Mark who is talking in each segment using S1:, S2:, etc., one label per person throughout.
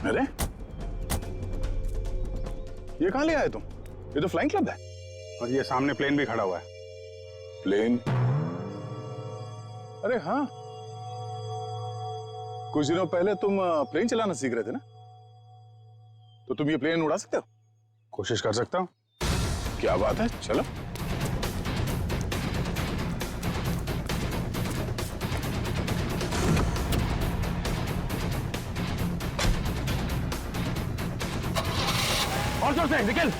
S1: अरे ये कहां ले आए तुम? ये तो फ्लाइंग क्लब है।
S2: और ये सामने प्लेन भी खड़ा हुआ है।
S1: प्लेन? अरे हाँ, कुछ दिनों पहले तुम प्लेन चलाना सीख रहे थे ना, तो तुम ये प्लेन उड़ा सकते हो?
S2: कोशिश कर सकता हूँ।
S1: क्या बात है, चलो।
S2: और जोर से निकल।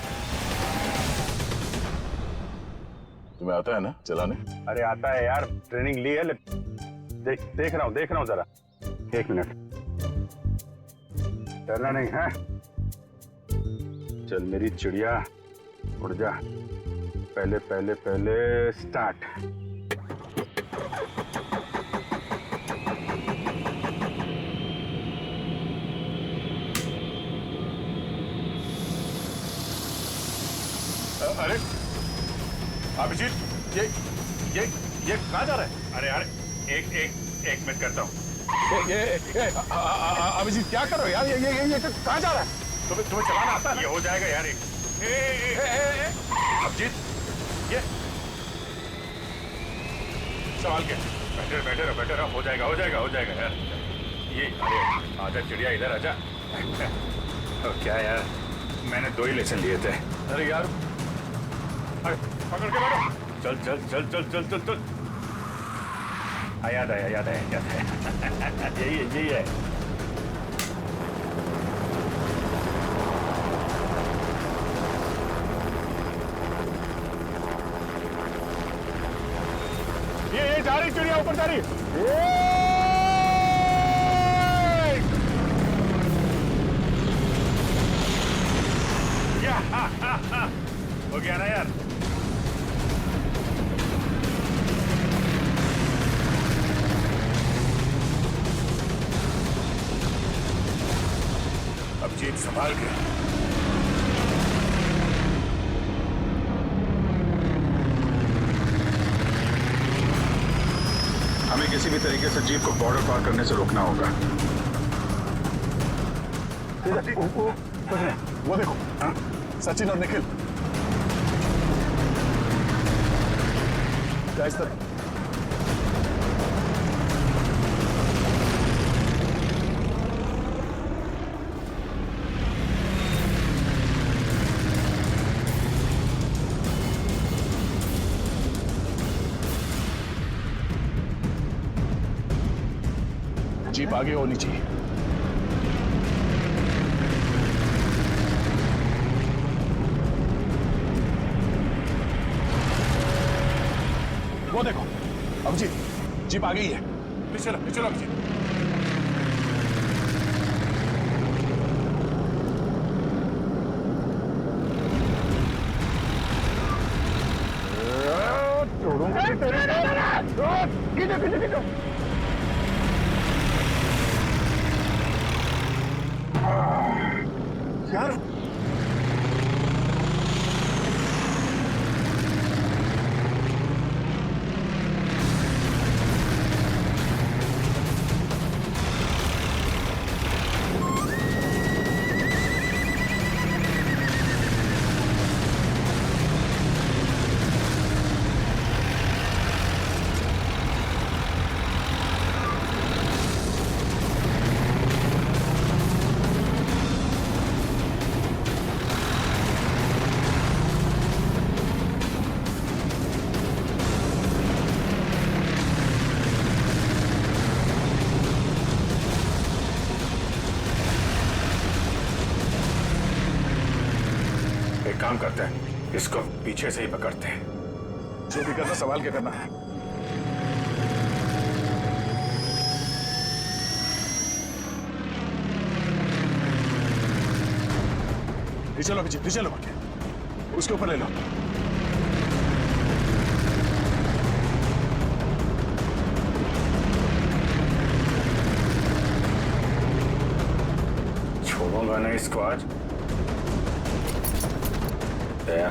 S1: तुम्हें आता है ना चलाने?
S2: अरे आता है यार, ट्रेनिंग ली है। देख रहा हूँ जरा। 1 मिनट, डरना नहीं है। चल मेरी चिड़िया, उड़ जा। पहले पहले पहले स्टार्ट।
S1: अरे अभिजीत, ये कहाँ जा रहा है?
S2: अरे यार एक मिनट करता हूँ।
S1: अभिजीत क्या कर रहे हो यार? ये कहाँ जा रहा है? तुम्हें चलाना आता है?
S2: ये हो जाएगा यार।
S1: अभिजीत, ये
S2: सवाल क्या? बैठे रहो। हो जाएगा यार। ये अरे आजा चिड़िया, इधर आजा। तो क्या यार, मैंने 2 ही लेसन लिए थे।
S1: अरे यार,
S2: अरे पकड़ के बैठो। चल। याद आया। यही है। ये जा रही चिड़िया, ऊपर जा रही। हो गया ना यार।
S1: अभिजीत संभाल के।
S2: हमें किसी भी तरीके से जीप को बॉर्डर पार करने से रोकना होगा।
S1: वो देखो, सचिन और निखिल। क्या इस तरह? जीप आगे होनी चाहिए। वो देखो अभिजीत, जीप आ गई है। पीछे चलो अभिजीत। यार
S2: एक काम करते हैं, इसको पीछे से ही पकड़ते हैं।
S1: जो भी करना संभाल के करना है। चलो अभिजीत, चलो उसके ऊपर ले लो।
S2: छोड़ूंगा नहीं इसको आज। दया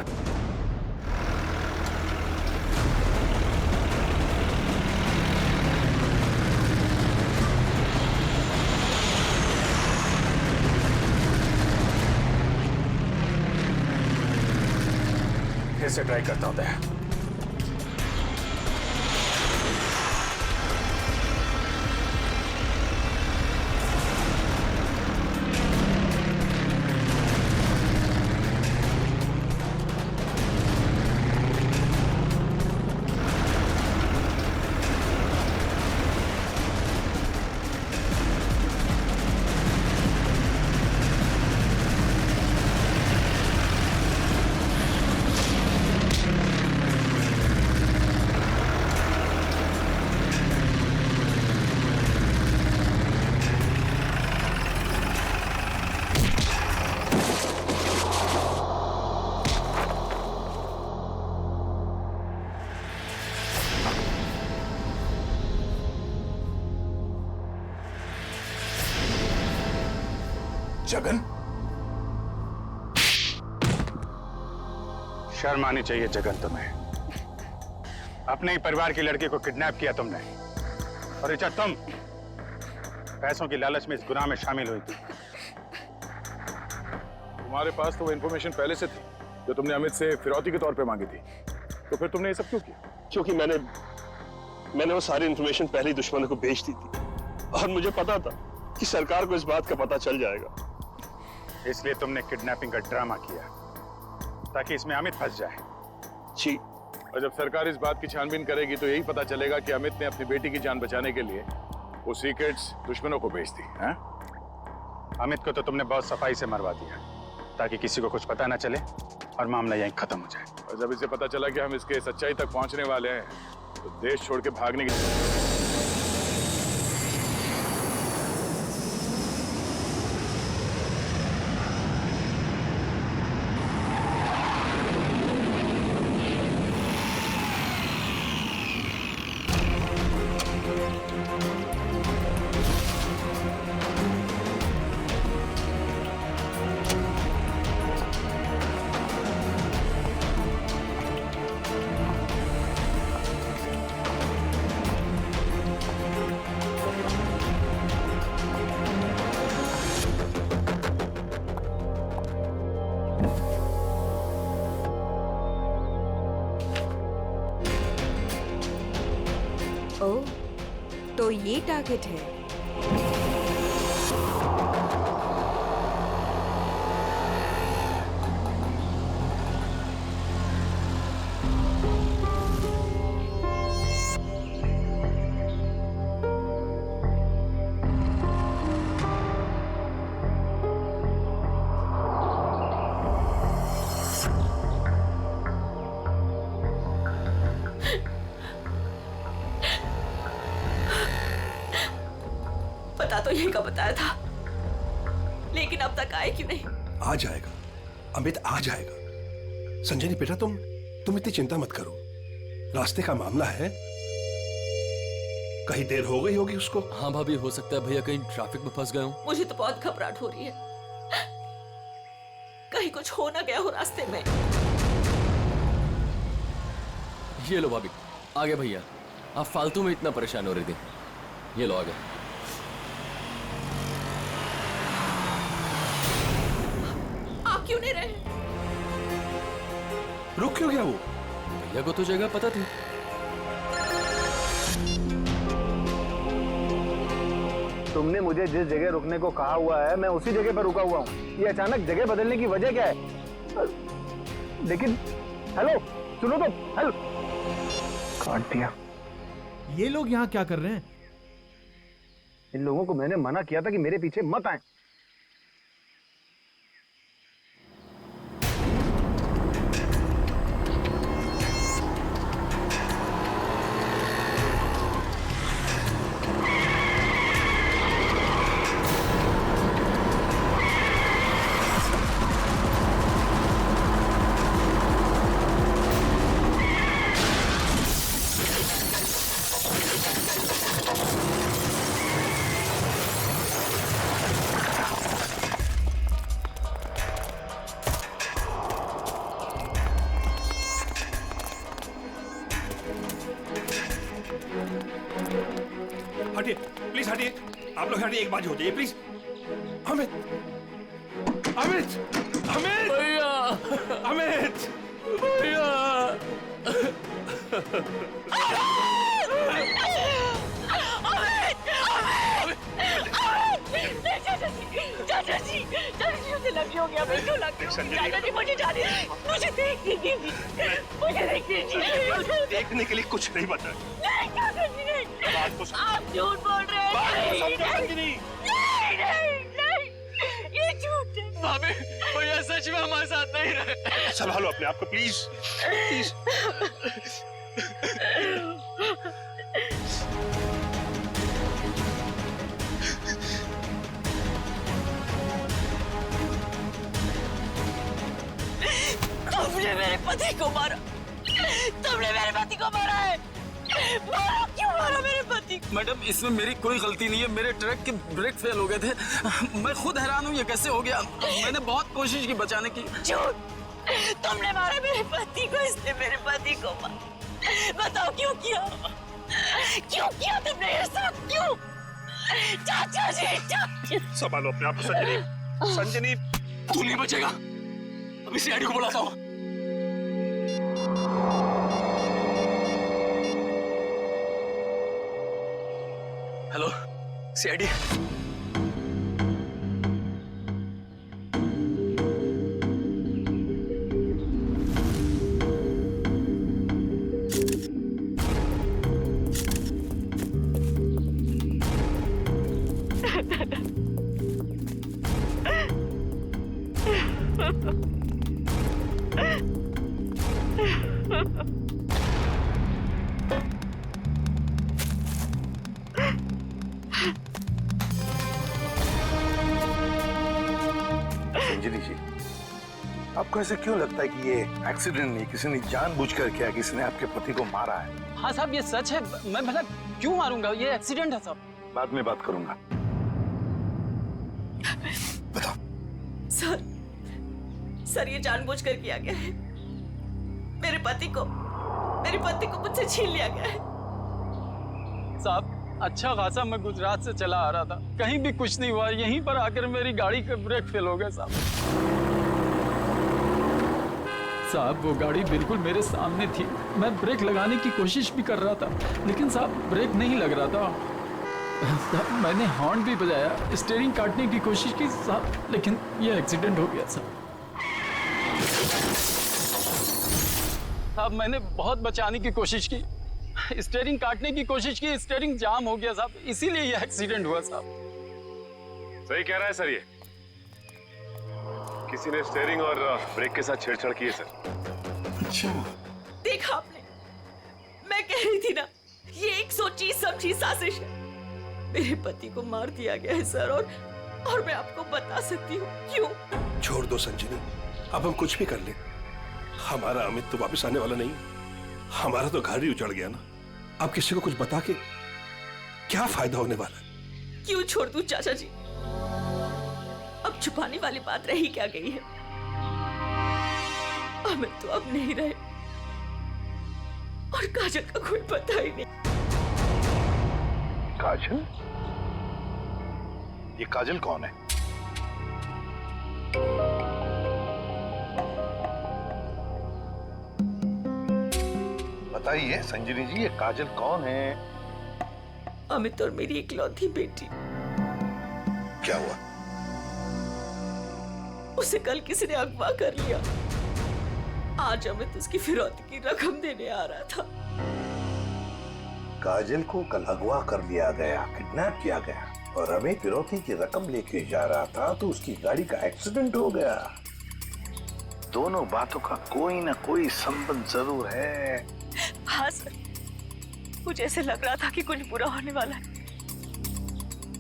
S2: फिर से ट्राई करता होता है।
S1: जगन,
S2: शर्म आनी चाहिए जगन तुम्हें। अपने ही परिवार की लड़की को किडनैप किया तुमने, और ऋचा तुम पैसों की लालच में इस गुनाह में शामिल हुई थी।
S1: तुम्हारे पास तो वो इन्फॉर्मेशन पहले से थी जो तुमने अमित से फिरौती के तौर पे मांगी थी, तो फिर तुमने ये सब क्यों किया?
S3: क्योंकि मैंने वो सारी इंफॉर्मेशन पहले ही दुश्मनों को भेज दी थी, और मुझे पता था कि सरकार को इस बात का पता चल जाएगा।
S2: इसलिए तुमने किडनैपिंग का ड्रामा किया ताकि इसमें अमित फंस जाए।
S3: जी,
S1: और जब सरकार इस बात की छानबीन करेगी तो यही पता चलेगा कि अमित ने अपनी बेटी की जान बचाने के लिए वो सीक्रेट्स दुश्मनों को भेज दी। हैं?
S2: अमित को तो तुमने बहुत सफाई से मरवा दिया ताकि किसी को कुछ पता ना चले और मामला यहीं खत्म हो जाए।
S1: और जब इसे पता चला कि हम इसके सच्चाई तक पहुंचने वाले हैं तो देश छोड़ के भागने की
S4: ओह, तो ये टारगेट है।
S5: तो यही का बताया था, लेकिन अब तक आए क्यों नहीं?
S6: आ जाएगा, अमित आ जाएगा। संजनी बेटा, तुम इतनी चिंता मत करो। रास्ते का मामला है, कहीं देर हो गई होगी उसको।
S7: हाँ भाभी, हो सकता है भैया कहीं ट्रैफिक में फंस गए हो।
S5: मुझे तो बहुत घबराहट हो रही है, कहीं कुछ हो ना गया हो रास्ते में।
S7: ये लो भाभी, आ गए भैया। आप फालतू में इतना परेशान हो रही थी। ये लो, आ गए।
S5: क्यों नहीं रहे?
S6: रुक क्यों गया वो?
S7: भैया को तो जगह पता थी।
S8: तुमने मुझे जिस जगह रुकने को कहा हुआ है मैं उसी जगह पर रुका हुआ हूँ। ये अचानक जगह बदलने की वजह क्या है? लेकिन हेलो, सुनो तो। हेलो, काट दिया।
S9: ये लोग यहाँ क्या कर रहे हैं?
S8: इन लोगों को मैंने मना किया था कि मेरे पीछे मत आए।
S6: हटिए प्लीज, हटिए। आप लोग हटिए, एक बात हो जाइए प्लीज। अमित, अमित, अमित,
S7: भैया,
S6: अमित,
S5: चाचा जी मुझे लगी हो गया, मैं क्यों लगी? चाचा जी मुझे जाने, मुझे देखने दीजिए, मुझे देखने दीजिए।
S3: देखने के लिए कुछ नहीं बचा।
S5: नहीं चाचा जी नहीं,
S3: बात तो
S5: आप झूठ बोल रहे हैं। नहीं, ये झूठ है।
S7: भाभी भैया सच में हमारे साथ नहीं रहे।
S3: संभालो अपने आप को प्लीज, प्लीज।
S5: तुमने मेरे पति को मारा, तुमने मेरे पति को मारा है। मारा, क्यों मारा मेरे पति को?
S10: मैडम इसमें मेरी कोई गलती नहीं है, मेरे ट्रक के ब्रेक फेल हो गए थे। मैं खुद हैरान हूँ ये कैसे हो गया। मैंने बहुत कोशिश की बचाने की।
S5: झूठ, तुमने मारा मेरे पति को, इसने मेरे पति को मारा। बताओ क्यों किया? क्यों किया तुमने ये सब? क्यों? चाचा जी,
S3: संभालो अपने आप को संजनी। संजनी
S10: तू नहीं बचेगा, अभी सीआईडी को बुलाता हूँ। Hello CID.
S8: संजनी जी, आपको ऐसे क्यों लगता है कि ये एक्सीडेंट नहीं, किसी ने जानबूझकर किया, किसी ने आपके पति को मारा है?
S10: हाँ साहब ये सच है, मैं भला क्यों मारूंगा, ये एक्सीडेंट है साहब।
S8: बाद में बात करूंगा। बताओ।
S5: सर ये जानबूझकर किया गया है। मेरे पति को मुझसे छीन लिया गया है।
S10: साहब अच्छा खासा मैं गुजरात से चला आ रहा था, कहीं भी कुछ नहीं हुआ, यहीं पर आकर मेरी गाड़ी का ब्रेक फेल हो गया साहब। साहब वो गाड़ी बिल्कुल मेरे सामने थी, मैं ब्रेक लगाने की कोशिश भी कर रहा था, लेकिन साहब ब्रेक नहीं लग रहा था। साहब मैंने हॉर्न भी बजाया, स्टीयरिंग काटने की कोशिश की साहब, लेकिन ये एक्सीडेंट हो गया साहब। साहब मैंने बहुत बचाने की कोशिश की, स्टीयरिंग काटने की कोशिश की, स्टीयरिंग जाम हो गया साहब, इसीलिए ये एक्सीडेंट हुआ साहब।
S2: सही कह रहा है सर, ये किसी ने स्टीयरिंग और ब्रेक के साथ छेड़छाड़ की है सर।
S8: अच्छा,
S5: देखा आपने, मैं कह रही थी ना, ये एक सोची समझी साजिश है। मेरे पति को मार दिया गया है सर, और मैं आपको बता सकती हूँ क्यों।
S6: छोड़ दो संजनी, अब हम कुछ भी कर ले, हमारा अमित तो वापस आने वाला नहीं, हमारा तो घर ही उजड़ गया ना। अब किसी को कुछ बता के क्या फायदा होने वाला है?
S5: क्यों छोड़ दूं चाचा जी, अब छुपाने वाली बात रही क्या गई है। अमित तो अब नहीं रहे, और काजल का कोई पता ही नहीं।
S8: काजल? ये काजल कौन है? बताइए संजनी जी, ये काजल कौन है?
S5: अमित और मेरी इकलौती बेटी।
S8: क्या हुआ?
S5: उसे कल किसी ने अगवा कर लिया, आज अमित उसकी फिरौती की रकम देने आ रहा था।
S8: काजल को कल अगवा कर लिया गया, किडनैप किया गया, और अमित फिरौती की रकम लेके जा रहा था तो उसकी गाड़ी का एक्सीडेंट हो गया। दोनों बातों का कोई ना कोई संबंध जरूर है।
S5: हाँ सर, मुझे ऐसे लग रहा था कि कुछ बुरा होने वाला है।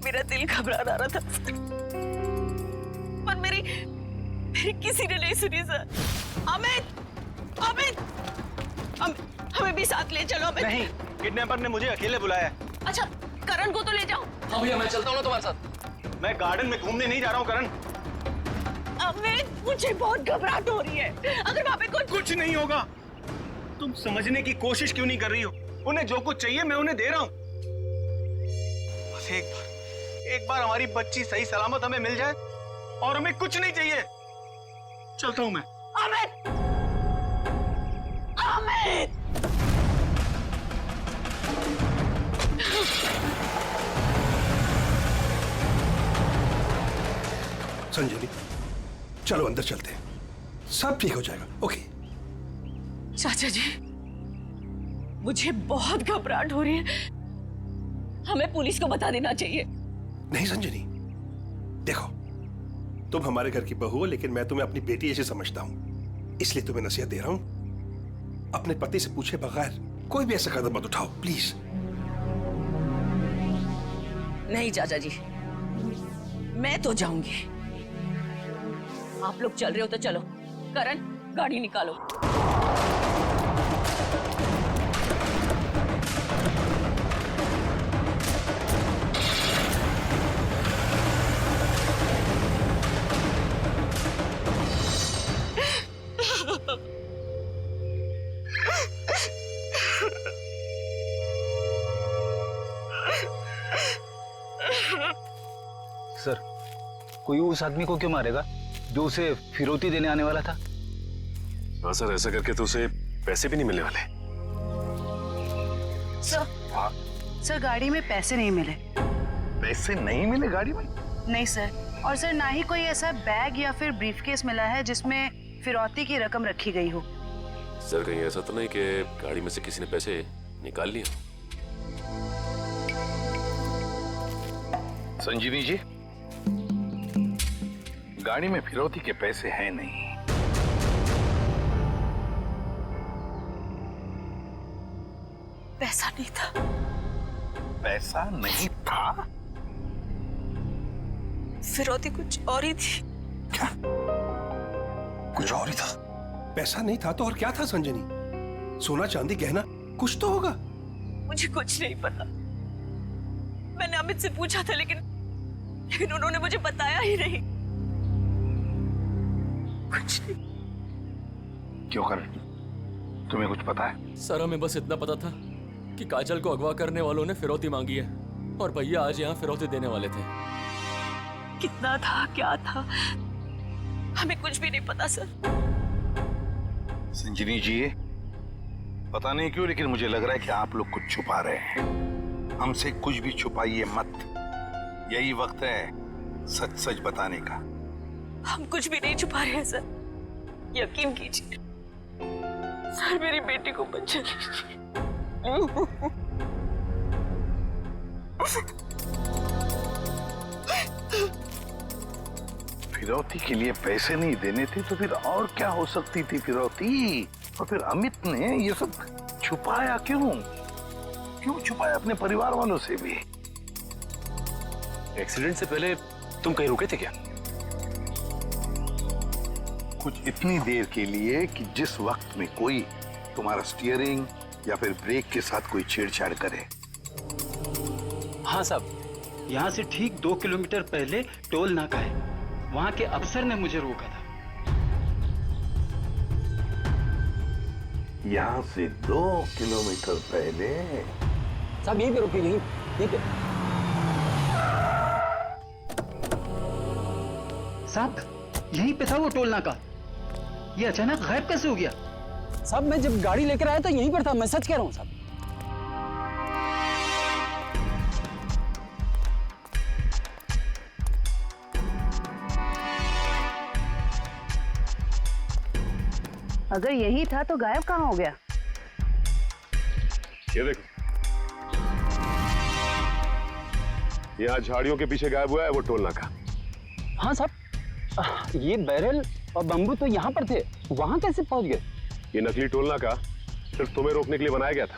S5: मेरा दिल घबरा रहा था, पर मेरी किसी ने नहीं सुनी सर। अमित, हमें भी साथ ले चलो। अमित
S10: नहीं, किडनैपर ने मुझे अकेले बुलाया है।
S5: अच्छा, करण को तो ले जाओ।
S10: हाँ भैया मैं चलता हूँ ना तुम्हारे साथ। मैं गार्डन में घूमने नहीं जा रहा हूँ करण।
S5: अमित मुझे बहुत घबराहट हो रही है, अगर वहाँ पे
S10: कुछ नहीं होगा। तुम समझने की कोशिश क्यों नहीं कर रही हो? उन्हें जो कुछ चाहिए मैं उन्हें दे रहा हूँ। बस एक बार हमारी बच्ची सही सलामत हमें मिल जाए और हमें कुछ नहीं चाहिए। चलता हूँ मैं।
S5: अमित अमित!
S6: संजनी, चलो अंदर चलते हैं, सब ठीक हो जाएगा। ओके।
S5: चाचा जी, मुझे बहुत घबराहट हो रही है। हमें पुलिस को बता देना चाहिए।
S6: नहीं संजनी, देखो, तुम हमारे घर की बहू हो, लेकिन मैं तुम्हें अपनी बेटी जैसे समझता हूं, इसलिए तुम्हें नसीहत दे रहा हूं, अपने पति से पूछे बगैर कोई भी ऐसा कदम मत उठाओ, प्लीज।
S5: नहीं चाचा जी, मैं तो जाऊंगी। आप लोग चल रहे हो तो चलो। करण, गाड़ी निकालो।
S8: सर, कोई उस आदमी को क्यों मारेगा जो उसे फिरौती देने आने वाला था?
S3: हाँ सर, ऐसा करके तो उसे पैसे भी नहीं मिलने वाले।
S11: सर गाड़ी में पैसे नहीं मिले।
S8: पैसे नहीं मिले गाड़ी में?
S11: नहीं सर, और सर ना ही कोई ऐसा बैग या फिर ब्रीफकेस मिला है जिसमें फिरौती की रकम रखी गई हो।
S3: सर कहीं ऐसा तो नहीं कि गाड़ी में से किसी ने पैसे निकाल लिए?
S12: संजीवी जी, गाड़ी में फिरौती के पैसे हैं नहीं।
S5: पैसा नहीं था।
S12: पैसा नहीं था?
S5: फिरौती कुछ और ही थी।
S12: क्या? कुछ और ही था?
S6: पैसा नहीं था तो और क्या था संजनी? सोना चांदी गहना कुछ तो होगा।
S5: मुझे कुछ नहीं पता। मैंने अमित से पूछा था, लेकिन उन्होंने मुझे बताया ही नहीं। कुछ नहीं।
S12: क्यों कर? तुम्हें कुछ पता है?
S7: सर हमें बस इतना पता था कि काजल को अगवा करने वालों ने फिरौती मांगी है और भैया आज यहाँ फिरौती देने वाले थे।
S5: कितना था, क्या था, हमें कुछ भी नहीं पता सर।
S12: संजीवी जी, पता नहीं क्यों लेकिन मुझे लग रहा है कि आप लोग कुछ छुपा रहे हैं। हमसे कुछ भी छुपाइए मत। यही वक्त है सच सच बताने का।
S5: हम कुछ भी नहीं छुपा रहे हैं सर, यकीन कीजिए। सर मेरी बेटी को बचा लीजिए।
S12: फिरौती के लिए पैसे नहीं देने थे तो फिर और क्या हो सकती थी फिरौती? और फिर अमित ने ये सब छुपाया क्यों? क्यों छुपाया अपने परिवार वालों से भी?
S3: एक्सीडेंट से पहले तुम कहीं रुके थे क्या?
S12: कुछ इतनी देर के लिए कि जिस वक्त में कोई तुम्हारा स्टीयरिंग या फिर ब्रेक के साथ कोई छेड़छाड़ करे।
S13: हाँ साहब, यहाँ से ठीक 2 किलोमीटर पहले टोल नाका है, वहाँ के अफसर ने मुझे रोका था।
S12: यहाँ से 2 किलोमीटर पहले?
S13: साहब यहीं पे रुके, यहीं पे। साहब यहीं पे था वो टोल नाका, ये अचानक गायब कैसे हो गया? साहब मैं जब गाड़ी लेकर आया तो यहीं पर था, मैं सच कह रहा हूँ साहब।
S11: अगर यही था तो गायब कहाँ हो गया?
S3: ये देखो, यहाँ झाड़ियों के पीछे गायब हुआ है वो टोल नाका।
S13: हाँ साहब, ये बैरल और बम्बू तो यहाँ पर थे, वहाँ कैसे पहुँच गए?
S3: ये नकली टोल नाका सिर्फ तुम्हें रोकने के लिए बनाया गया था।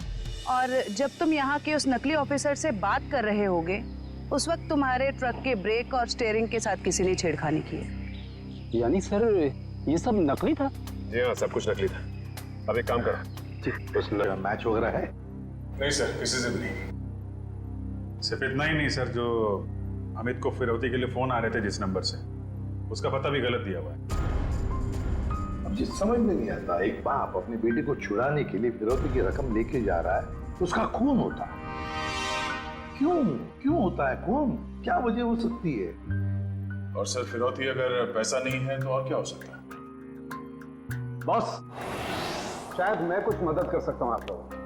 S11: और जब तुम यहाँ के उस नकली ऑफिसर से बात कर रहे होगे, उस वक्त तुम्हारे ट्रक के ब्रेक और स्टीयरिंग के साथ किसी ने छेड़खानी की है।
S13: यानी सर ये सब नकली था?
S3: जी हाँ, सब कुछ नकली था। अब एक काम करो,
S12: उस मैच वगैरह है?
S2: नहीं सर, किसी से भी नहीं। सिर्फ इतना ही नहीं सर, जो अमित को फिरौती के लिए फोन आ रहे थे जिस नंबर से, उसका पता भी गलत दिया हुआ है।
S12: अब जिस समझ में नहीं आता, एक बाप अपनी बेटी को छुड़ाने के लिए फिरौती की रकम लेके जा रहा है तो उसका खून होता है। क्यों होता है खून? क्या वजह हो सकती है?
S2: और सर फिरौती अगर पैसा नहीं है तो और क्या हो सकता है?
S12: बॉस,
S8: शायद मैं कुछ मदद कर सकता हूँ आप लोगों की।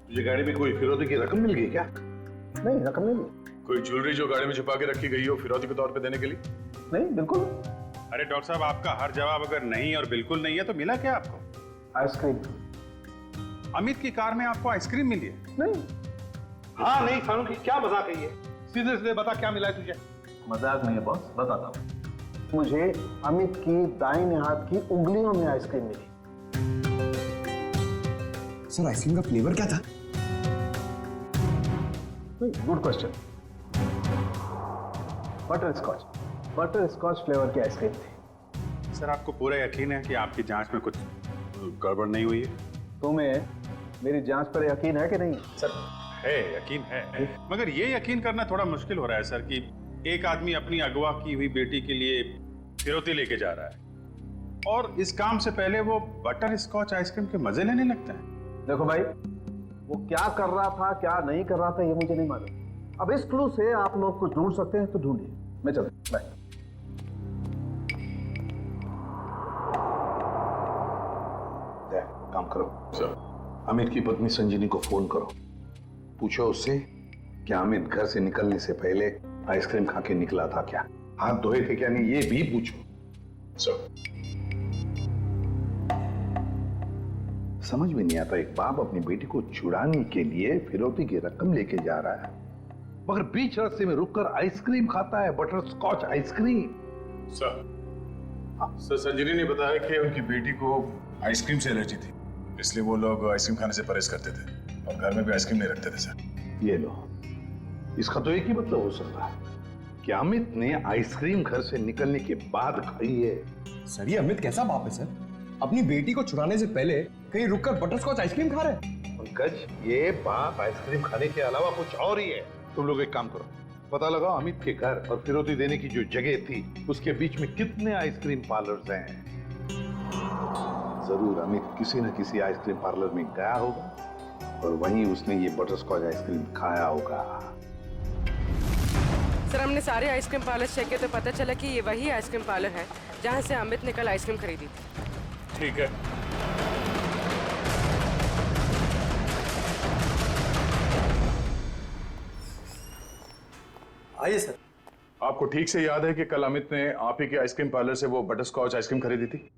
S12: तुझे गाड़ी में कोई फिरौती की रकम मिल गई क्या?
S8: नहीं, रकम नहीं मिली।
S1: कोई ज्वेलरी जो गाड़ी में छुपा के रखी गई हो फिरौती के तौर पे देने के लिए?
S8: नहीं, बिल्कुल।
S2: अरे डॉक्टर साहब, आपका हर जवाब अगर नहीं और बिल्कुल नहीं है तो मिला क्या आपको?
S8: आइसक्रीम।
S2: अमित की कार में आपको आइसक्रीम मिली है?
S8: नहीं।
S12: हाँ नहीं फारूकी, क्या मजाक है ये? सीधे सीधे बता क्या मिला है तुझे?
S8: मजाक नहीं है बॉस, बताता हूँ। मुझे अमित की दाहिने हाथ की उंगलियों में आइसक्रीम मिली।
S13: सर आइसक्रीम का फ्लेवर क्या था?
S8: Good question. Butterscotch flavour की आइसक्रीम थी।
S2: सर आपको पूरा यकीन है कि आपकी जांच में कुछ गड़बड़ नहीं हुई है?
S8: तुम्हें मेरी जांच पर यकीन है कि नहीं?
S2: सर है, यकीन है, मगर ये यकीन करना थोड़ा मुश्किल हो रहा है सर कि एक आदमी अपनी अगवा की हुई बेटी के लिए फिरौती लेके जा रहा है और इस काम से पहले वो बटर स्कॉच आइसक्रीम के मजे लेने लगता है।
S8: देखो भाई, वो क्या कर रहा था क्या नहीं कर रहा था ये मुझे नहीं मालूम। अब इस क्लू से आप लोग कुछ ढूंढ सकते हैं तो ढूंढिए। मैं चलता, बाय।
S12: काम करो सर, अमित की पत्नी संजीनी को फोन करो, पूछो उससे कि अमित घर से निकलने से पहले आइसक्रीम खा के निकला था क्या, हाथ धोए थे क्या नहीं, ये भी पूछो। सर समझ में नहीं आता, एक बाप अपनी बेटी को छुड़ाने के लिए फिरौती की रकम लेके जा रहा है मगर बीच रास्ते में रुककर आइसक्रीम खाता है, बटर स्कॉच आइसक्रीम।
S1: सर संजीनी ने बताया कि उनकी बेटी को आइसक्रीम से एलर्जी थी, इसलिए वो लोग आइसक्रीम खाने से परहेज करते थे और घर में भी आइसक्रीम नहीं रखते थे सर।
S12: ये लो, इसका तो एक ही मतलब हो सकता है कि अमित ने आइसक्रीम घर से निकलने के बाद खाई है।
S13: सर ये अमित कैसा बाप है सर? अपनी बेटी को छुड़ाने से पहले कहीं रुककर बटरस्कॉच आइसक्रीम खा रहे हैं?
S12: पंकज, ये बाप आइसक्रीम खाने के अलावा कुछ और ही है। तुम लोग एक काम करो, पता लगाओ अमित के घर और फिरौती देने की जो जगह थी उसके बीच में कितने आइसक्रीम पार्लर्स हैं। जरूर अमित किसी न किसी आइसक्रीम पार्लर में गया होगा और वहीं उसने ये बटरस्कॉच आइसक्रीम खाया होगा।
S14: सर हमने सारे आइसक्रीम पार्लर चेक किए तो पता चला कि ये वही आइसक्रीम पार्लर है जहाँ से अमित ने कल आइसक्रीम खरीदी थी।
S2: ठीक है,
S13: आइए सर।
S1: आपको ठीक से याद है कि कल अमित ने आप ही के आइसक्रीम पार्लर से वो बटर स्कॉच आइसक्रीम खरीदी थी?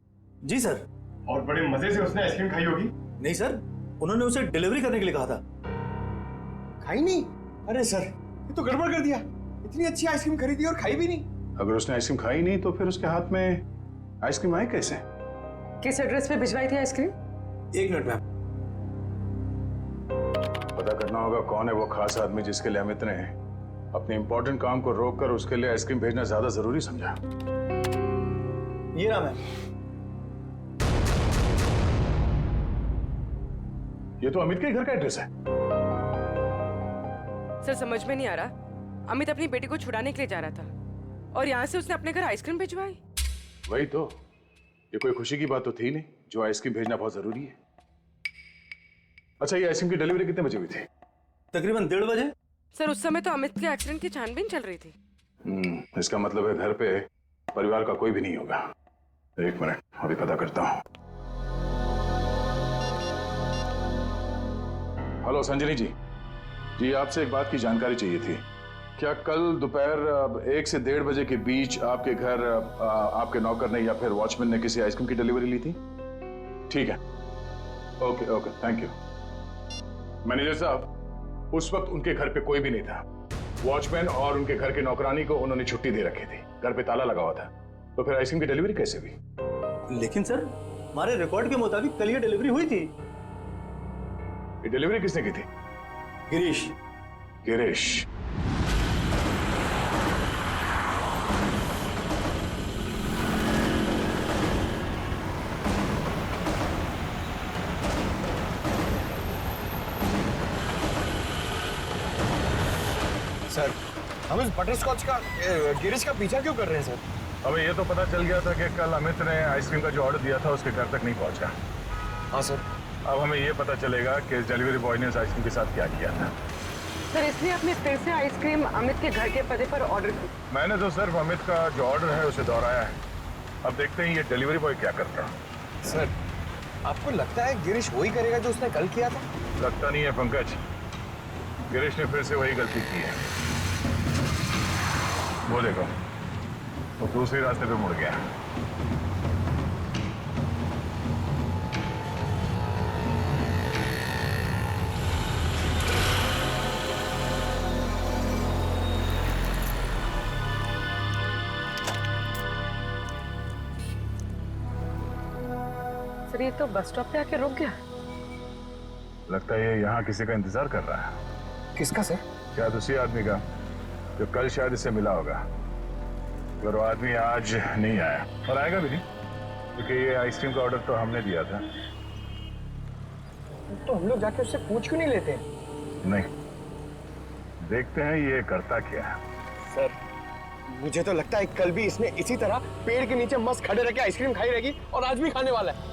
S13: जी सर।
S2: और बड़े मजे से उसने आइसक्रीम खाई होगी?
S13: नहीं सर, उन्होंने उसे डिलीवरी करने के लिए कहा था। खाई नहीं? अरे सर ये तो गड़बड़ कर दिया, इतनी अच्छी आइसक्रीम खरीदी और खाई भी नहीं।
S1: अगर उसने आइसक्रीम खाई नहीं तो फिर उसके हाथ में आइसक्रीम आई कैसे?
S14: किस एड्रेस पे भिजवाई थी आइसक्रीम?
S13: 1 minute ma'am.
S1: पता करना होगा कौन है वो खास आदमी जिसके लिए अमित ने अपने इंपॉर्टेंट काम को रोककर उसके लिए आइसक्रीम भेजना ज्यादा जरूरी समझा।
S13: ये नाम है।
S1: ये तो अमित के घर का एड्रेस है।
S14: सर समझ में नहीं आ रहा, अमित अपनी बेटी को छुड़ाने के लिए जा रहा था और यहाँ से उसने अपने घर आइसक्रीम भिजवाई।
S1: वही तो, ये कोई खुशी की बात तो थी नहीं जो आइसक्रीम भेजना बहुत जरूरी है। अच्छा, ये आइसक्रीम की डिलीवरी कितने बजे हुई थी?
S13: तकरीबन 1:30 बजे।
S14: सर उस समय तो अमित के एक्सीडेंट की छानबीन चल रही थी।
S1: इसका मतलब है घर पे परिवार का कोई भी नहीं होगा। एक मिनट, अभी पता करता हूँ। हेलो संजनी जी, आपसे एक बात की जानकारी चाहिए थी। क्या कल दोपहर 1 से 1:30 बजे के बीच आपके घर आपके नौकर ने या फिर वॉचमैन ने किसी आइसक्रीम की डिलीवरी ली थी? ठीक है, ओके, थैंक यू। मैनेजर साहब, उस वक्त उनके घर पे कोई भी नहीं था। वॉचमैन और उनके घर के नौकरानी को उन्होंने छुट्टी दे रखी थी, घर पे ताला लगा हुआ था। तो फिर आइसक्रीम की डिलीवरी कैसे हुई?
S13: लेकिन सर हमारे रिकॉर्ड के मुताबिक कल ये डिलीवरी हुई थी।
S1: ये डिलीवरी किसने की थी? गिरीश।
S13: सर हम इस बटरस्कॉच का गिरीश का पीछा क्यों कर रहे हैं सर?
S1: हमें ये तो पता चल गया था कि कल अमित ने आइसक्रीम का जो ऑर्डर दिया था उसके घर तक नहीं पहुंचा।
S13: हाँ सर।
S1: अब हमें ये पता चलेगा कि इस डिलीवरी बॉय ने इस आइसक्रीम के साथ क्या किया था।
S14: सर इसने अपने फिर से आइसक्रीम अमित के घर के पते पर ऑर्डर की।
S1: मैंने तो सिर्फ अमित का जो ऑर्डर है उसे दोहराया है। अब देखते हैं ये डिलीवरी बॉय क्या करता है।
S13: सर आपको लगता है गिरीश वही करेगा जो उसने कल किया था?
S1: लगता नहीं है पंकज, गिरीश ने फिर से वही गलती की है। वो देखो, वो दूसरे रास्ते पे मुड़ गया।
S14: सर ये तो बस स्टॉप पे आके रुक गया।
S1: लगता है ये यहाँ किसी का इंतजार कर रहा है।
S13: किसका सर?
S1: शायद उसी आदमी का जो कल शायद इससे मिला होगा। पर वो आदमी आज नहीं आया और आएगा भी नहीं, क्योंकि ये आइसक्रीम का ऑर्डर तो हमने दिया था।
S13: तो हम लोग जाके उससे पूछ क्यों नहीं लेते?
S1: नहीं, देखते हैं ये करता क्या है।
S13: सर मुझे तो लगता है कल भी इसने इसी तरह पेड़ के नीचे मस्त खड़े रह के आइसक्रीम खाई रहेगी और आज भी खाने वाला है।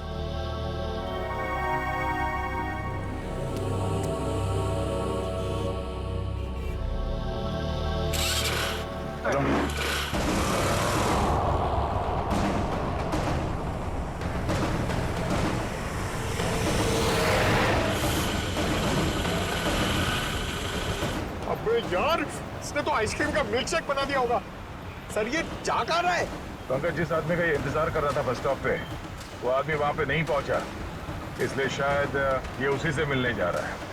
S13: अबे यार, इसने तो आइसक्रीम का मिल्क शेक बना दिया होगा। सर ये जा कहाँ रहा है?
S1: पंकज, जिस आदमी का ये इंतजार कर रहा था बस स्टॉप पे, वो आदमी वहां पे नहीं पहुंचा, इसलिए शायद ये उसी से मिलने जा रहा है।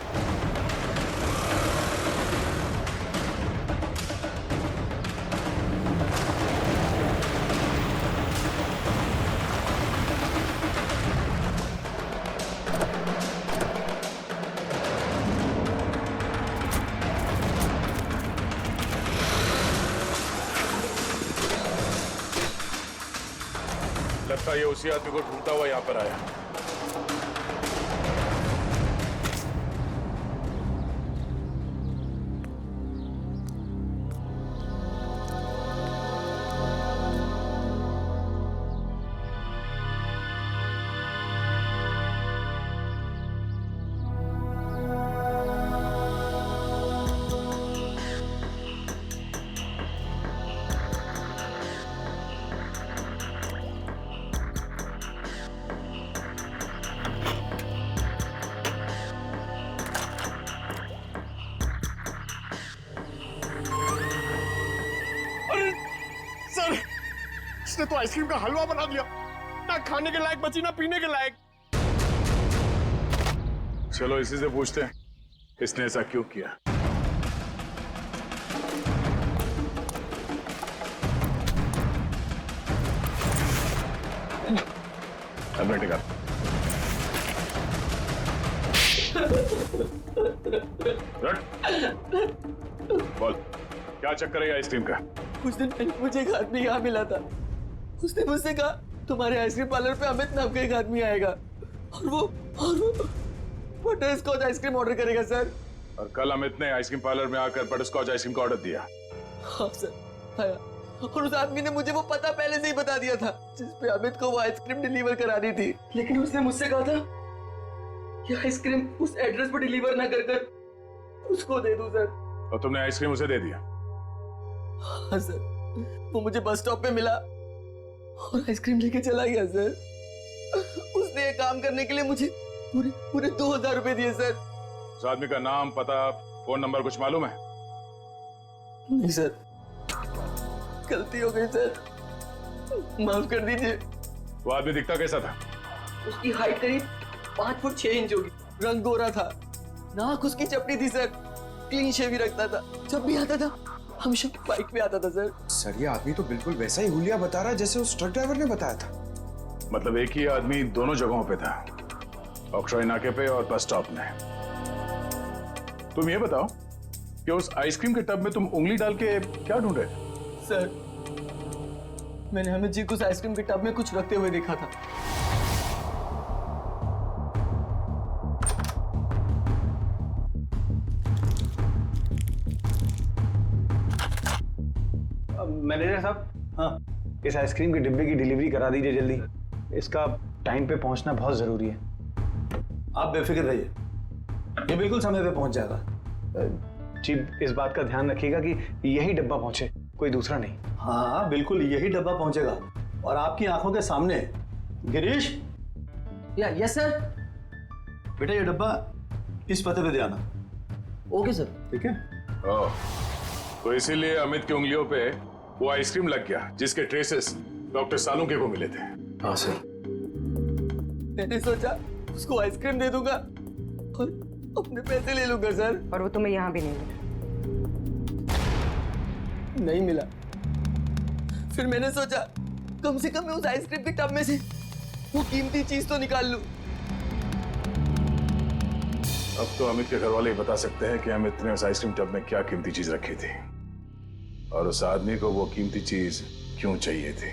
S1: लगता है ये उसी आदमी को ढूंढता हुआ यहाँ पर आया।
S13: इसने तो आइसक्रीम का हलवा बना दिया, ना खाने के लायक बची ना पीने के लायक।
S1: चलो इसी से पूछते हैं इसने ऐसा क्यों किया। अब बैठे कर। बोल, क्या चक्कर है आइसक्रीम का?
S15: कुछ दिन पहले मुझे एक आदमी यहाँ मिला था। उसने मुझसे कहा तुम्हारे आइसक्रीम पार्लर पे अमित नाम का एक आदमी आएगा और वो बटर स्कॉच आइसक्रीम ऑर्डर करेगा सर।
S1: और कल अमित ने आइसक्रीम पार्लर में आकर बटर स्कॉच आइसक्रीम का ऑर्डर दिया।
S15: हाँ सर आया, और उस आदमी ने मुझे वो पता पहले से ही बता दिया था जिस पे अमित को वो आइसक्रीम डिलीवर करानी थी। लेकिन उसने मुझसे कहा था कि आइसक्रीम उस एड्रेस पर डिलीवर ना कर उसको दे दूं सर।
S1: और तुमने आइसक्रीम उसे दे दिया?
S15: हाँ सर, वो मुझे बस स्टॉप पे मिला और आइसक्रीम लेके चला गया सर। उसने ये काम करने के लिए मुझे पूरे 2000 रुपए दिए सर।
S1: उस आदमी का नाम, पता, फोन नंबर कुछ मालूम है?
S15: नहीं सर, गलती हो गई सर, माफ कर दीजिए।
S1: वो आदमी दिखता कैसा था?
S15: उसकी हाइट करीब 5 फुट 6 इंच होगी, रंग गोरा था, नाक उसकी चपटी थी सर, क्लीन शेव ही रखता था, जब भी आता था हमेशा बाइक पे आता था सर।
S13: सर ये आदमी तो बिल्कुल वैसा ही हुलिया बता रहा है जैसे उस ट्रक ड्राइवर ने बताया था।
S1: मतलब एक ही आदमी दोनों जगहों पे था, ऑक्ट्रॉय नाके पे और बस स्टॉप में। तुम ये बताओ कि उस आइसक्रीम के टब में तुम उंगली डाल के क्या ढूंढ रहे थे?
S15: सर मैंने अमित जी को उस आइसक्रीम के टब में कुछ रखते हुए देखा था।
S8: मैनेजर साहब, हाँ, इस आइसक्रीम के डिब्बे की डिलीवरी करा दीजिए जल्दी। इसका टाइम पे पहुंचना बहुत जरूरी है।
S13: आप बेफिक्र रहिए, ये बिल्कुल समय पे पहुंच जाएगा।
S8: जी इस बात का ध्यान रखिएगा कि यही डब्बा पहुंचे, कोई दूसरा नहीं।
S13: हाँ बिल्कुल यही डब्बा पहुंचेगा और आपकी आंखों के सामने। Girish,
S15: yes sir.
S13: बेटा ये डब्बा इस पते पे दे आना।
S15: Okay sir.
S13: ठीक है।
S1: ओह, तो इसीलिए अमित की उंगलियों पे वो आइसक्रीम लग गया जिसके ट्रेसेस डॉक्टर सालुंके को मिले थे।
S13: हाँ सर।
S15: मैंने सोचा उसको आइसक्रीम दे दूंगा और अपने पैसे ले लूंगा सर।
S14: और वो तुम्हें यहाँ भी नहीं
S15: नहीं मिला। फिर मैंने सोचा कम से कम मैं उस आइसक्रीम के टब में से वो कीमती चीज तो निकाल लूं।
S1: अब तो अमित के घर वाले ही बता सकते हैं कि अमित ने उस आइसक्रीम टब में क्या कीमती चीज रखी थी और उस आदमी को वो कीमती चीज क्यों चाहिए थी।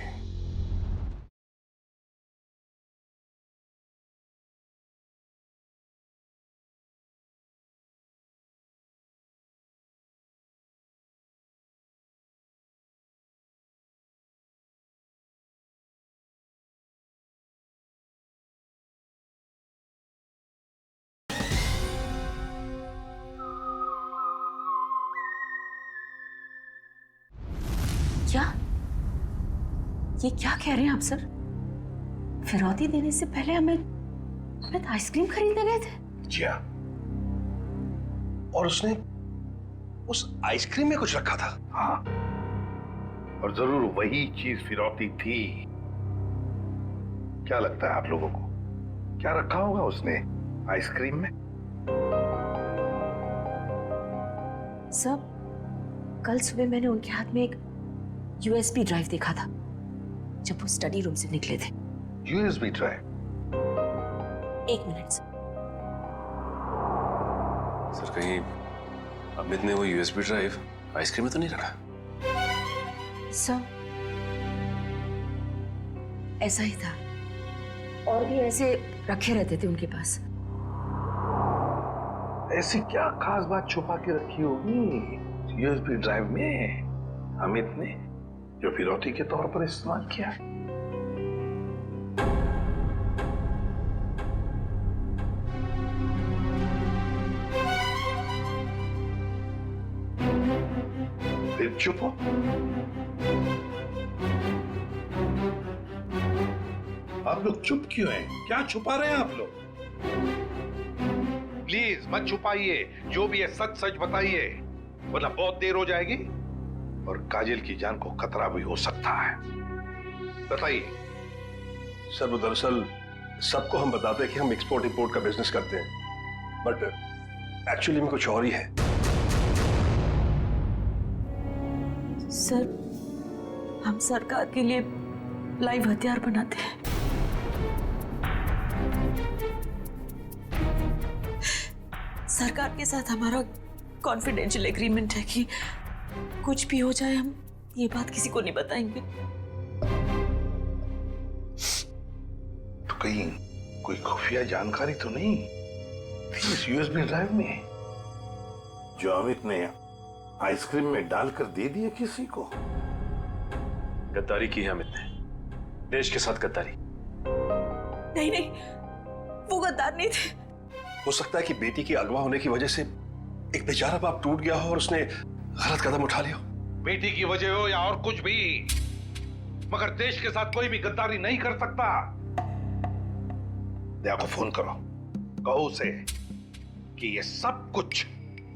S5: क्या ये क्या कह रहे हैं आप सर? फिरौती देने से पहले हमें आइसक्रीम खरीदने गए थे?
S6: जी हाँ। और उसने उस आइसक्रीम में कुछ रखा था।
S12: हाँ, और जरूर वही चीज फिरौती थी। क्या लगता है आप लोगों को, क्या रखा होगा उसने आइसक्रीम में?
S5: सर, कल सुबह मैंने उनके हाथ में एक यूएसबी ड्राइव देखा था जब वो स्टडी रूम से निकले थे।
S12: USB drive?
S5: एक मिनट
S3: सर, कहीं अमित ने वो यूएसबी ड्राइव आइसक्रीम में तो नहीं रखा?
S5: सर, ऐसा ही था। और भी ऐसे रखे रहते थे उनके पास।
S12: ऐसी क्या खास बात छुपा के रखी होगी यूएसबी ड्राइव में अमित ने, जो फिरौती के तौर पर इस्तेमाल किया? फिर चुप हो। आप लोग चुप क्यों हैं? क्या छुपा रहे हैं आप लोग? प्लीज मत छुपाइए, जो भी है सच सच बताइए, वरना बहुत देर हो जाएगी और काजल की जान को खतरा भी हो सकता है। बताइए।
S6: सर, वो दरअसल सबको हम बताते हैं कि हम एक्सपोर्ट इंपोर्ट का बिजनेस करते हैं, बट एक्चुअली में कुछ और ही है।
S5: सर, हम सरकार के लिए लाइव हथियार बनाते हैं। सरकार के साथ हमारा कॉन्फिडेंशियल एग्रीमेंट है कि कुछ भी हो जाए हम ये बात किसी को नहीं बताएंगे।
S12: तो कहीं कोई खुफिया जानकारी तो नहीं थी इस यूएसबी ड्राइव में जो अमित ने आइसक्रीम में डालकर दे दिया किसी को?
S3: गद्दारी की है अमित ने, देश के साथ गद्दारी।
S5: नहीं नहीं, वो गद्दार नहीं थे।
S6: हो सकता है कि बेटी के अगवा होने की वजह से एक बेचारा बाप टूट गया हो और उसने गलत कदम उठा लिया।
S12: बेटी की वजह हो या और कुछ भी, मगर देश के साथ कोई भी गद्दारी नहीं कर सकता। दया को फोन करो, कहो उसे कि ये सब कुछ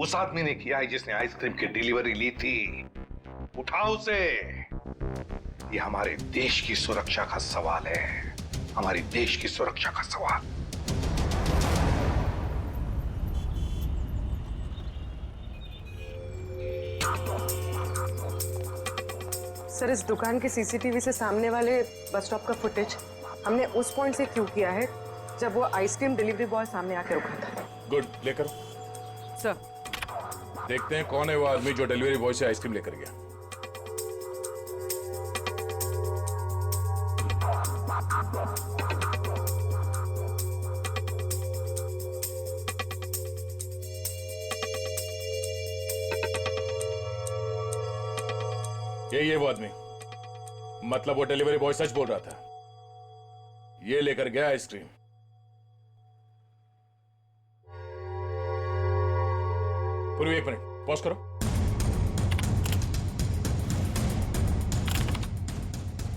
S12: उस आदमी ने किया है जिसने आइसक्रीम की डिलीवरी ली थी। उठाओ उसे। ये हमारे देश की सुरक्षा का सवाल है, हमारी देश की सुरक्षा का सवाल।
S14: सर, इस दुकान के सीसीटीवी से सामने वाले बस स्टॉप का फुटेज हमने उस पॉइंट से क्यू किया है जब वो आइसक्रीम डिलीवरी बॉय सामने आके रुका था।
S1: गुड, लेकर
S14: सर,
S1: देखते हैं कौन है वो आदमी जो डिलीवरी बॉय से आइसक्रीम लेकर गया। ये वो आदमी, मतलब वो डिलीवरी बॉय सच बोल रहा था। ये लेकर गया आइसक्रीम। पूरी एक मिनट पॉज करो।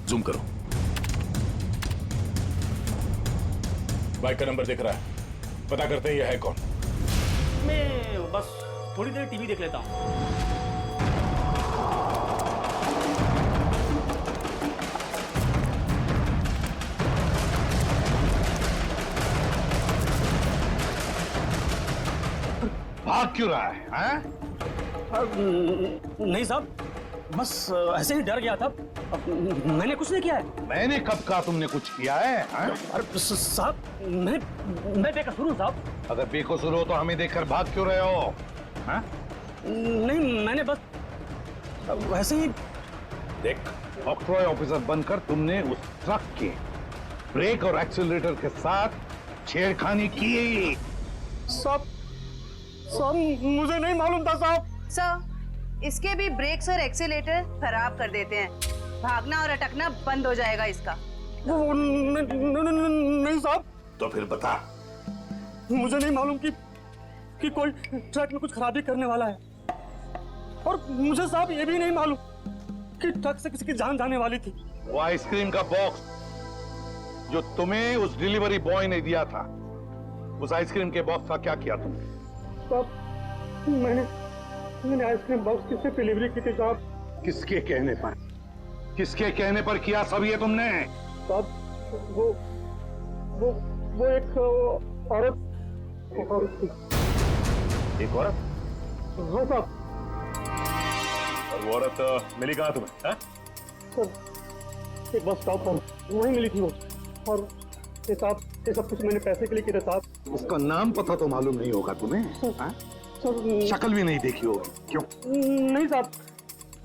S1: जूम करो। बाइक का नंबर दिख रहा है, पता करते हैं ये है कौन।
S16: मैं बस थोड़ी देर टीवी देख लेता हूँ।
S12: भाग क्यों रहा है, हैं?
S16: नहीं साहब, बस ऐसे ही डर गया था। मैंने कुछ नहीं किया है।
S12: मैंने कब कहा तुमने कुछ किया है, हैं?
S16: अरे साहब, मैं बेकसूर हूँ साहब।
S12: अगर बेकसूर हो तो हमें देखकर भाग क्यों रहे हो, हैं?
S16: नहीं, मैंने बस वैसे ही।
S12: देख, ऑक्ट्रॉय ऑफिसर बनकर तुमने उस ट्रक के ब्रेक और एक्सीलरेटर के साथ छेड़खानी की।
S16: साहब मुझे नहीं मालूम था साहब।
S11: सर, इसके भी ब्रेक्स और एक्सीलेटर खराब कर देते हैं। भागना और अटकना बंद हो जाएगा इसका।
S16: नहीं साहब।
S12: तो फिर बता।
S16: मुझे नहीं मालूम कि कोई ट्रक में कुछ खराबी करने वाला है, और मुझे साहब ये भी नहीं मालूम कि ट्रक से किसी की जान जाने वाली थी।
S12: वो आइसक्रीम का बॉक्स जो तुम्हें उस डिलीवरी बॉय ने दिया था, उस आइसक्रीम के बॉक्स का क्या किया तुमने?
S16: साहब, मैंने आइसक्रीम बॉक्स किससे डिलीवरी की थी साहब?
S12: किसके कहने पर? किसके कहने पर किया सब ये तुमने?
S16: साहब, वो एक औरत थी।
S12: एक औरत?
S16: हाँ साहब।
S1: और वो औरत मिली कहाँ तुम्हें, हैं?
S16: सर, एक बस स्टॉप पर वहीं मिली थी वो। और ये साहब, ये सब कुछ मैंने पैसे के लिए किया साहब।
S12: उसका नाम पता तो मालूम नहीं होगा तुम्हें?
S16: सर,
S12: शक्ल भी नहीं देखी होगी, क्यों?
S16: नहीं साहब,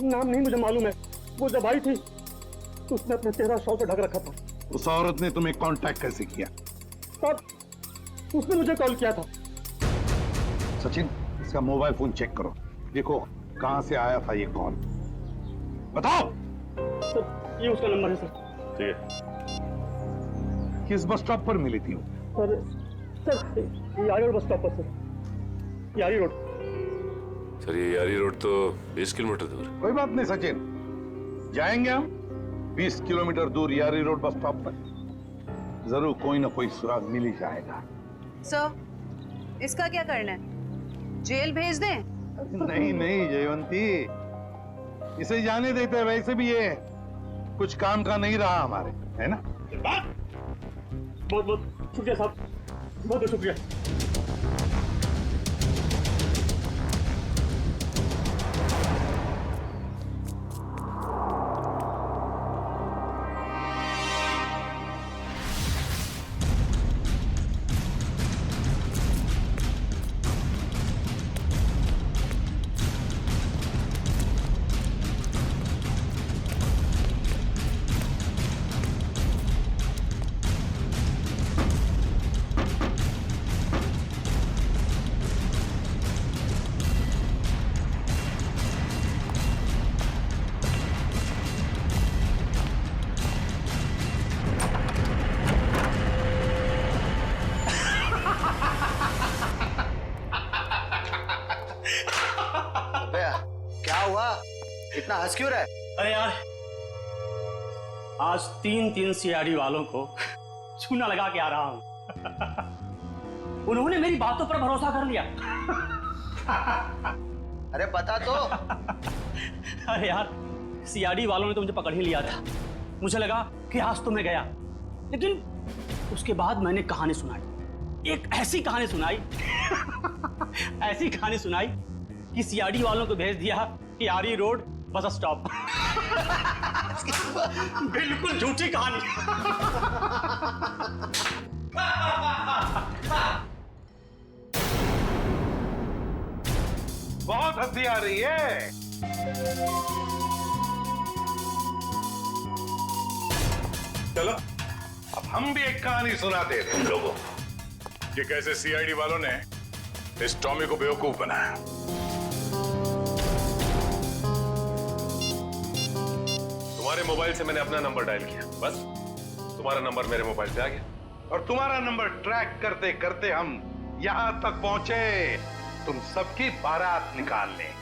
S16: नाम नहीं मुझे मालूम है। वो जब आई थी तो उसने अपना चेहरा शॉल से ढक रखा था।
S12: उस औरत ने तुम्हें कांटेक्ट कैसे किया?
S16: साहब, उसने मुझे कॉल किया था।
S12: सचिन, इसका मोबाइल फोन चेक करो, देखो कहां से आया था ये कॉल। बताओ।
S16: सर, ये उसका नंबर है सर।
S12: ठीक है। किस बस स्टॉप पर मिली थी वो?
S16: सर, यारी रोड बस स्टॉप पर सर। यारी रोड।
S17: सर, ये यारी रोड तो 20 किलोमीटर दूर।
S12: कोई बात नहीं सचिन, जाएंगे हम 20 किलोमीटर दूर यारी रोड बस स्टॉप पर। जरूर कोई ना कोई सुराग मिल ही जाएगा।
S11: सर, इसका क्या करना है? जेल भेज दें?
S12: नहीं जयवंती, इसे जाने देते हैं। वैसे भी ये कुछ काम का नहीं रहा हमारे, है ना?
S16: बहुत बहुत शुक्रिया साहब, बहुत बहुत शुक्रिया।
S8: इतना हंस क्यों रहा है?
S16: अरे यार, आज 3 सीआईडी वालों को चूना लगा के आ रहा हूं। उन्होंने मेरी बातों पर भरोसा कर लिया।
S8: अरे बता तो।
S16: अरे यार, सीआईडी वालों ने तो मुझे पकड़ ही लिया था। मुझे लगा कि आज तो मैं गया, लेकिन उसके बाद मैंने कहानी सुनाई। एक ऐसी कहानी सुनाई ऐसी कहानी सुनाई कि सीआईडी वालों को भेज दिया यारी रोड बस स्टॉप। बिल्कुल झूठी कहानी।
S12: बहुत हंसी आ रही है। चलो अब हम भी एक कहानी सुनाते हैं तुम लोगों को
S1: कि कैसे सीआईडी वालों ने इस टॉमी को बेवकूफ बनाया।
S17: तुम्हारे मोबाइल से मैंने अपना नंबर डायल किया, बस तुम्हारा नंबर मेरे मोबाइल पे आ गया।
S12: और तुम्हारा नंबर ट्रैक करते करते हम यहां तक पहुंचे, तुम सबकी बारात निकालने।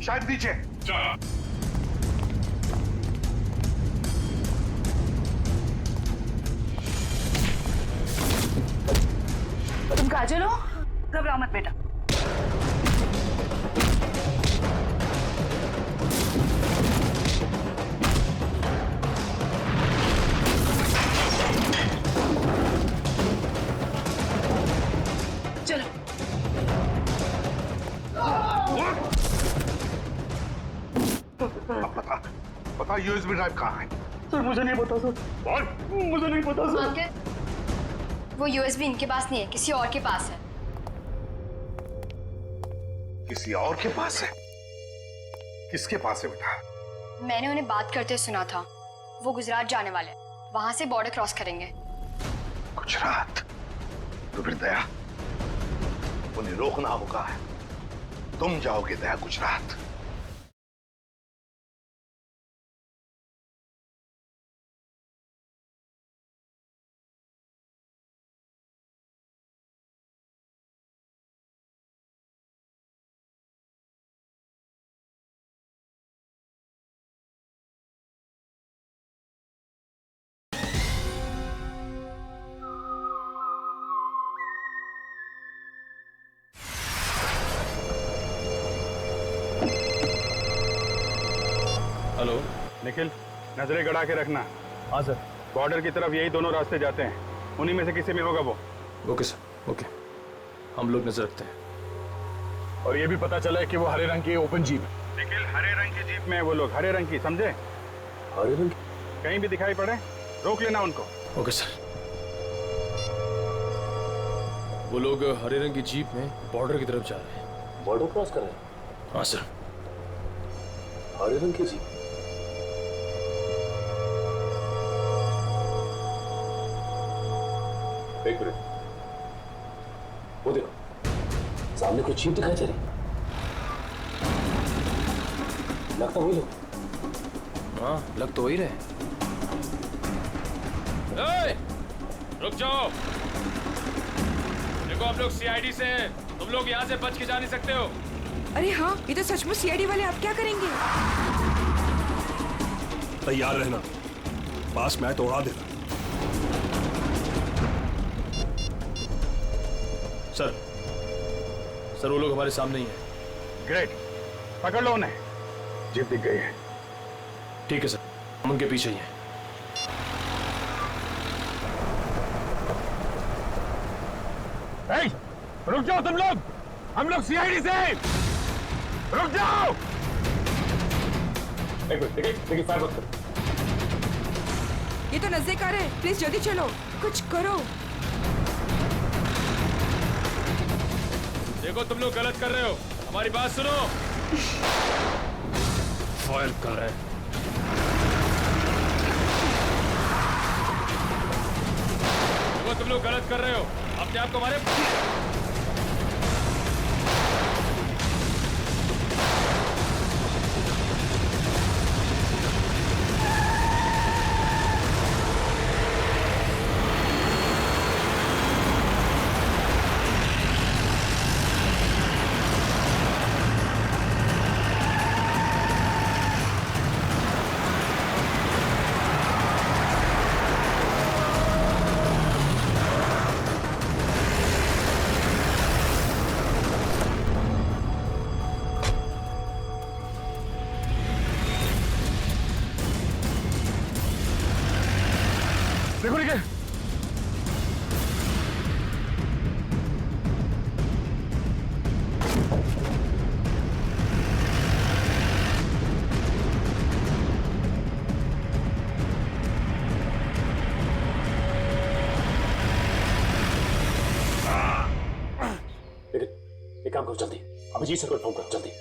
S12: शायद नीचे।
S11: तुम काजल हो? घबराओ मत बेटा। चलो।
S12: पता यूएसबी ड्राइव कहाँ है?
S13: सर मुझे नहीं पता सर।
S12: बोल।
S13: मुझे नहीं पता सर।
S18: अंकल, वो यूएसबी इनके पास नहीं है, किसी और के पास है।
S12: किसी और के पास है? किसके पास है बेटा?
S18: मैंने उन्हें बात करते सुना था। वो गुजरात जाने वाले हैं, वहां से बॉर्डर क्रॉस करेंगे।
S12: गुजरात? तो फिर दया, उन्हें रोकना होगा। तुम जाओगे दया गुजरात।
S2: हेलो निखिल, नजरें गड़ा के रखना।
S10: हाँ सर।
S2: बॉर्डर की तरफ यही दोनों रास्ते जाते हैं, उन्हीं में से किसी में होगा वो।
S7: ओके सर, ओके, हम लोग नजर रखते हैं।
S1: और ये भी पता चला है कि वो हरे रंग की ओपन जीप है।
S2: निखिल, हरे रंग की जीप में वो लोग, हरे रंग की, समझे?
S7: हरे रंग?
S2: कहीं भी दिखाई पड़े रोक लेना उनको।
S7: Okay sir. वो लोग हरे रंग की जीप में बॉर्डर की तरफ जा रहे हैं।
S17: बॉर्डर क्रॉस कर रहे हैं?
S7: हाँ सर।
S17: हरे रंग की जीप? एक मिनट, वो देखो सामने कुछ जीप दिखाई दे रही। लगता वही लोग।
S7: हाँ, लग तो वही रहे। रुक जाओ, देखो हम लोग सीआईडी से हैं, तुम लोग यहाँ से बच के जा नहीं सकते हो।
S4: अरे हाँ, ये तो सचमुच सीआईडी वाले। आप क्या करेंगे?
S6: तैयार रहना, पास में आए तो उड़ा देना।
S7: सर वो लोग हमारे सामने ही हैं।
S2: ग्रेट, पकड़ लो उन्हें। जीप दिख गई है।
S7: ठीक है सर, हम उनके पीछे ही हैं।
S2: रुक जाओ तुम लोग, हम लोग सीआईडी से। रुक जाओ।
S17: एक मिनट, देखिए फायर मत करो।
S4: ये तो नजदीक आ रहे हैं, प्लीज जल्दी चलो, कुछ करो।
S7: देखो तुम लोग गलत कर रहे हो, हमारी बात सुनो। फायर कर रहे हैं। देखो तुम लोग गलत कर रहे हो, अपने आप को हमारे।
S2: देखो निकल।
S17: एक काम करो जल्दी, अभिजीत सर को फोन करो जल्दी।